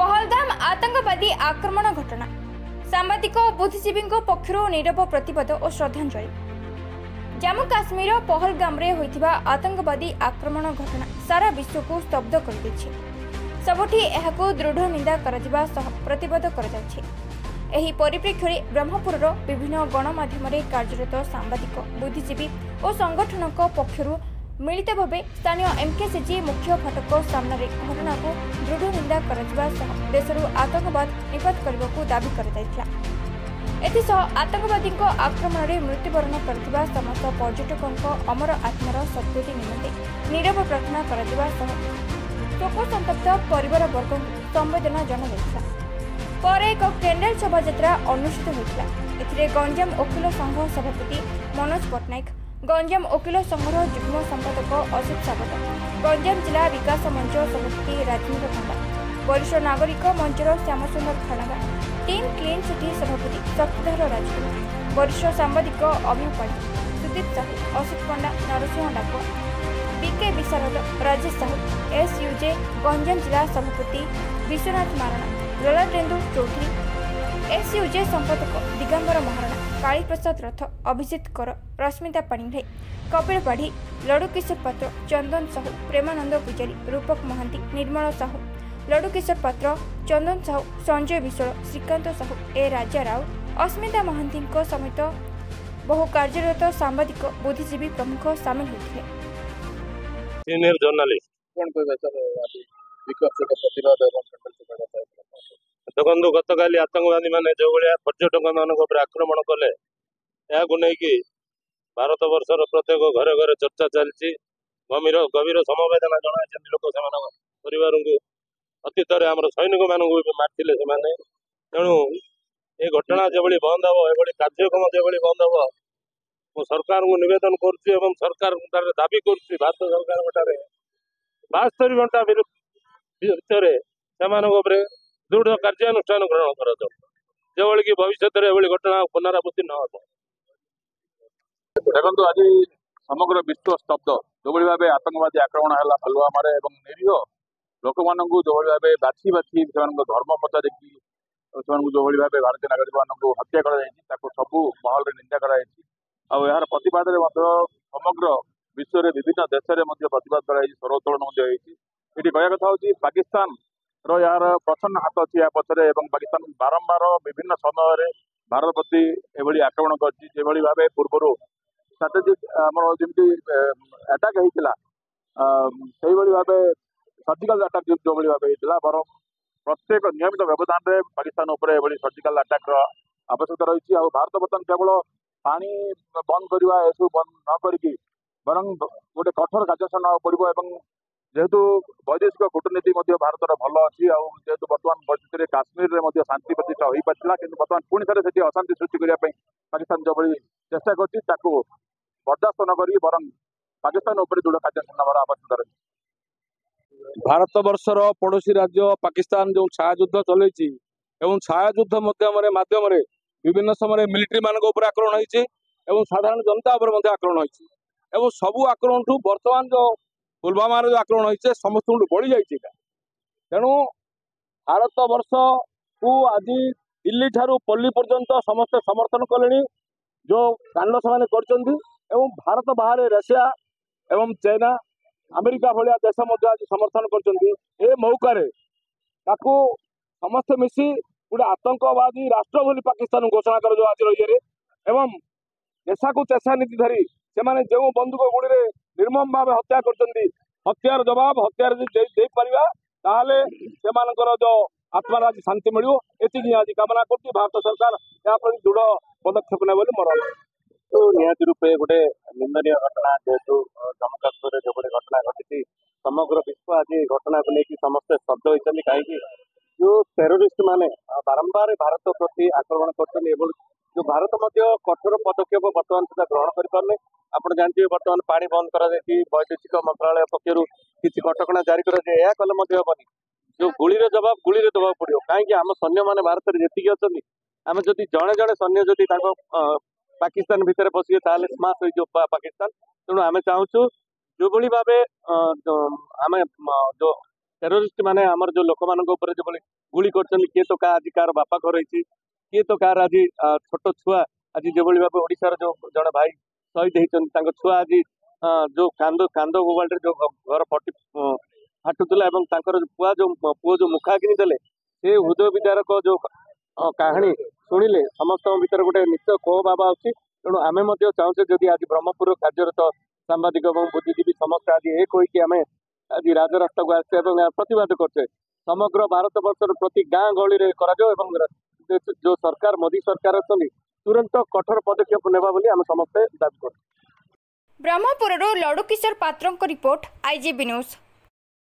पहलगाम आतंकवादी आक्रमण घटना सांबादिक और बुद्धिजीवी पक्षर नीरव प्रतिवाद और श्रद्धांजलि। जम्मू काश्मीर पहलगाम रे होइथिबा आतंकवादी आक्रमण घटना सारा विश्व को स्तब्ध कर देछि। सबुठी एहाको दृढ़ निंदा करजिबा सह प्रतिवाद कराଯାଉଛି। एही परिप्रेक्षी ब्रह्मपुरर विभिन्न गणमाध्यम कार्यरत सांबादिक बुद्धिजीवी और संगठनक पक्षर मिलित भाव स्थानीय एमकेसीजी मुख्य फाटक सामने घटना को दृढ़ निंदा करजिबा सह देशरू आतंकवाद निपात करने को दाबी कराଯାଇଥିଲା। एथिसह आतंकवादी आक्रमण में मृत्युवरण करथिबा समस्त पर्यटकों अमर आत्मार सद्गति निमंते नीरव प्रार्थना कराଯିबा सह शोक संतप्त परिवार वर्ग संवेदना जणाଯାଇଥିଲା। पर एक कैंडल शोभायात्रा अनुष्ठित होता। एथिरे गंजाम वकील संघ सभापति मनोज पट्टनायक, गंजाम वकील संघर युग्म संपादक अशोक सावत, गंजाम जिला विकास मंच सभापति राजेन्द्र खंडा, वरिष्ठ नागरिक मंचर Shyamsundar Khanaga, team clean city सभापति शक्तिधर राजकुमार, वरिष्ठ सांबादिक अभिनव पांडे, सुदीप साहू, असित पंडा, नरसिंह डाकुआ, बीके विशारद, राजेश साहू, एसयूजे गंजाम जिला सभापति विश्वनाथ मारणा, ललाटेन्दु चौधरी, एसयूजे संपादक दिगंबर महाराणा, कालीप्रसाद रथ, अभिजित कर, रश्मिता पाणिग्राही, कपिल पाढ़ी, लडुकिशोर पात्र, चंदन साहू, प्रेमानंद पुजारी, रूपक महांती, निर्मल साहू, लडुकिशोर पात्र, चंदन साहू, संजय विश्वाल, श्रीकांत साहू, ए राजा राव, अस्मिता महांती समेत बहु कार्यरत सांबादिक बुद्धिजीवी प्रमुख सामिल होते। सीनियर जर्नलिस्ट देखो गत काली आतंकवादी मैंने जो भाया पर्यटक मान आक्रमण कले नहीं भारत वर्षर प्रत्येक घरे घरे चर्चा चलती। गभीर गभीर समवेदना जनाई लोक से परिवार को अतीत आम सैनिक मान मारते तेणु ये घटना जो बंद हम ये कार्यक्रम जो बंद हम मु सरकार को निवेदन कर सरकार दाबी कर भारत सरकार 72 घंटा भितर से दृढ़ कार्यानुष्ठान ग्रहण कर कि भविष्य में घटना पुनरावृत्ति न हो। देखो आज समग्र विश्व स्तब्ध जो भाव आतंकवादी आक्रमण है पुलवामा निरीह लोक मान जो भाव बाछी बाछी से धर्म पचारिकी जो भाव भारतीय नागरिक मान हत्या कर सबू महल निंदा कर यार प्रतिवाद समग्र विश्व में विभिन्न देश में प्रतिवाद कर स्वरोत्तोलन ये कहया कथा हूँ पाकिस्तान यार प्रसन्न हाथ अच्छी या पचर पाकिस्तान बारंबार विभिन्न समय भारत प्रति एभली आक्रमण कर भाव पूर्वर स्ट्राटेजिक आम जमी अटाक होता से भाव सर्जिकल अटाक जो भाव होता बर प्रत्येक नियमित व्यवधान में पाकिस्तान उपर सर्जिकल अटाक आवश्यकता रही है। भारत बर्तमान केवल पानी बंद करवा यू बंद न करी बर गोटे कठोर कार्यानुष्ठान पड़ो जेहेतु वैदेशिक कूटनीति भारत भल अच्छी जेहेतु बर्तमान परिस्थिति काश्मीर में शांति प्रतिष्ठा हो पार्ला कि बर्तमान पुणी थे अशांति सृष्टि करने पाकिस्तान जो चेष्टा कर बर्दास्त न करी बर पाकिस्तान उपर दृढ़ कार्यानुष्ठान आवश्यकता रही। भारत वर्षर पड़ोशी राज्य पाकिस्तान जो छायायुद्ध चलती छायायुद्ध माध्यम विभिन्न समय मिलिट्री मान आक्रमण होती साधारण जनता आक्रमण होती सबू आक्रमण ठू बर्तमान जो पुलवामा जो आक्रमण होती समस्त बढ़ी जाइए। तेणु भारत वर्ष को आज दिल्ली ठारू पल्ली पर्यंत समस्त समर्थन कले जो कांड से कर भारत बाहर रशिया एवं चाइना अमेरिका भाया देश आज समर्थन कर मौका समस्त मिसी गोटे आतंकवादी राष्ट्र बोली पाकिस्तान घोषणा कर आज ये एवं देशा को चेषा नीति धरी से जो बंदूक गुड़ी में निर्मम भाव हत्या कर हत्यार जवाब हत्यार दे पारिबा ताले सेमानकर जो आत्मार आज शांति मिल ये आज कामना कर भारत सरकार या दृढ़ पदक्षेप ने मोर तो निहत रूपे गोटे निंदनीय घटना जेहेतु जम्मू काश्मीर जो घटना घटी समग्र विश्व आज घटना को लेकिन समस्ते शब्द होती कहीं जो टेरोरिस्ट माने बारंबार भारत प्रति आक्रमण कर जो भारत कठोर पदक्षेप बर्तमान सुधा ग्रहण कर आप जानते बर्तमान पानी बंद कर वैदेशिक मंत्रालय पक्षर किसी कटकणा जारी कर जो गुली जवाब गुली देवाक पड़ो कहीं आम सैन्य मैंने भारत में जी अच्छा आम जदि जड़े जड़े सैन्य जदि पाकिस्तान भितर पशिए स्माश हो पाकिस्तान तेणु आम चाहूँ जो भाव आम जो टेरोरिस्ट माने आमर जो लोक मान जो गुली कर किए तो क्या आज कार बापा घर रही किए तो कार आज छोट छुआ आज जो भाव ओडार जो जड़े भाई शहीद होती छुआ आज जो कांद कांद गोबाल जो घर फाटुला पुआ जो मुखाग्नि देले से हृदय विदारक जो कहानी शुणिले समस्त भीतर गोटे निश्चय कोह भाव आछि। तेणु आमे चाहूचे जदि आज ब्रह्मपुर कार्यरत सांबादिक और बुद्धिजीवी समस्त आज एक होइकि आमे आज राजरास्ता को आसे प्रतिवाद करछे समग्र भारत वर्षर प्रति गाँ गली जो सरकार मोदी सरकार अछंती तुरंत कठोर पदक्षेप नेबा बोली आमे समस्त दाबी करछे। ब्रह्मपुरରୁ ଲଡ଼ୁକିଶୋର ପାତ୍ରଙ୍କ ରିପୋର୍ଟ आईजीबी न्यूज।